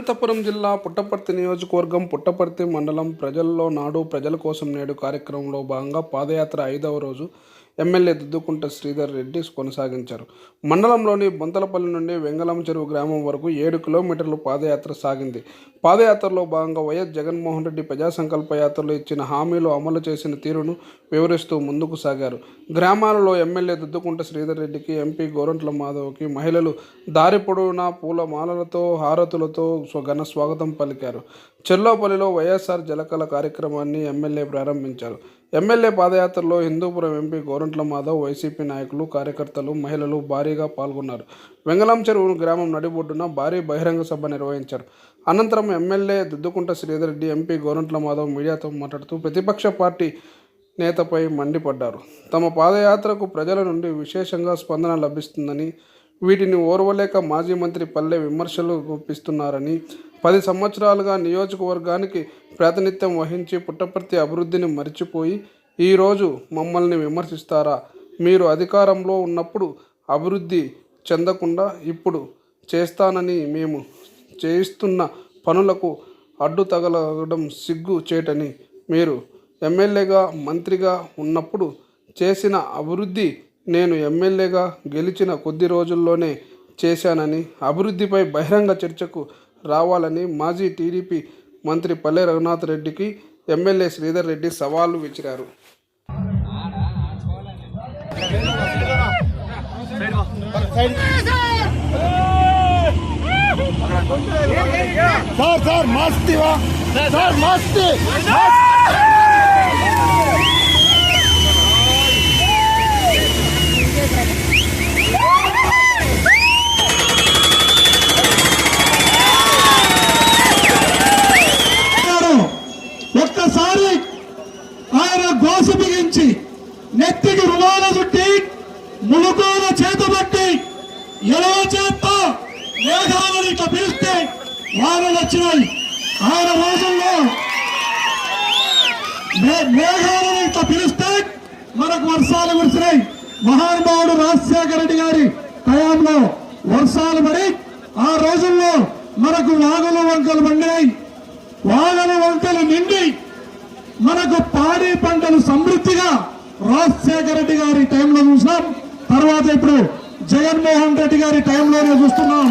అనంతపురం జిల్లా పుట్టపర్తి నియోజకవర్గం పుట్టపర్తి మండలం ప్రజల్లో నాడు ప్రజల కోసం నేడు కార్యక్రమంలో భాగంగా పాదయాత్ర 5వ రోజు ఎమ్మెల్యే దుద్దుకుంట శ్రీధర్ రెడ్డి కొనసాగించారు. మండలంలోని బొంతలపల్లి నుండి వెంగళం చెరువు గ్రామం వరకు 7 కిలోమీటర్లు పాదయాత్ర సాగింది. పాదయాత్రలో భాగంగా వైఎస్ జగన్మోహన్ రెడ్డి ప్రజా సంకల్ప యాత్రలో ఇచ్చిన హామీలు అమలు చేసిన తీరును వివరిస్తూ ముందుకు సాగారు. గ్రామాలలో ఎమ్మెల్యే దుద్దుకుంట శ్రీధర్ రెడ్డికి, ఎంపీ గోరంట్ల మాధవ్కి మహిళలు దారి పొడవునా పూల మాలలతో హారతులతో ఘన స్వాగతం పలికారు. చెల్లోపల్లిలో వైఎస్ఆర్ జలకళ కార్యక్రమాన్ని ఎమ్మెల్యే ప్రారంభించారు. ఎమ్మెల్యే పాదయాత్రలో హిందూపురం ఎంపీ గోరంట్ల మాధవ్, వైసీపీ నాయకులు, కార్యకర్తలు, మహిళలు భారీగా పాల్గొన్నారు. వెంగళం చెరువు గ్రామం నడిబొడ్డున భారీ బహిరంగ సభ నిర్వహించారు. అనంతరం ఎమ్మెల్యే దుద్దుకుంట శ్రీధర్ రెడ్డి, ఎంపీ గోరంట్ల మాధవ్ మీడియాతో మాట్లాడుతూ ప్రతిపక్ష పార్టీ నేతపై మండిపడ్డారు. తమ పాదయాత్రకు ప్రజల నుండి విశేషంగా స్పందన లభిస్తుందని, వీటిని ఓర్వలేక మాజీ మంత్రి పల్లె విమర్శలు గుప్పిస్తున్నారని, 10 సంవత్సరాలుగా నియోజకవర్గానికి ప్రాతినిధ్యం వహించి పుట్టపర్తి అభివృద్ధిని మరిచిపోయి ఈరోజు మమ్మల్ని విమర్శిస్తారా? మీరు అధికారంలో ఉన్నప్పుడు అభివృద్ధి చెందకుండా ఇప్పుడు చేస్తానని మేము చేయిస్తున్న పనులకు అడ్డు తగలడం సిగ్గు చేటని, మీరు ఎమ్మెల్యేగా మంత్రిగా ఉన్నప్పుడు చేసిన అభివృద్ధి నేను ఎమ్మెల్యేగా గెలిచిన కొద్ది రోజుల్లోనే చేశానని, అభివృద్ధిపై బహిరంగ చర్చకు రావాలని మాజీ టీడీపీ మంత్రి పల్లె రఘునాథ్ రెడ్డికి ఎమ్మెల్యే శ్రీధర్ రెడ్డి సవాలు విసిరారు. ఒక్కసారి ఆయన గోస బిగించి నెత్తికి రుమాల చుట్టి ములుకోల చేతబట్టి ఎడవ చేత్తో మేఘాలను ఇట్లా పిలిస్తే వానలు వచ్చినాయి. ఆయన రోజుల్లో మేఘాలను ఇట్లా పిలిస్తే మనకు వర్షాలు కురిసినాయి. మహానుభావుడు రాజశేఖర రెడ్డి గారి టైంలో వర్షాలు పడి ఆ రోజుల్లో మనకు వాగులు వంకలు పండినాయి. వాగల వంకలు నిండి మనకు పాడి పంటలు సమృద్ధిగా రాజశేఖర రెడ్డి గారి టైంలో చూసినాం. తర్వాత ఇప్పుడు జగన్మోహన్ రెడ్డి గారి టైంలోనే చూస్తున్నాం.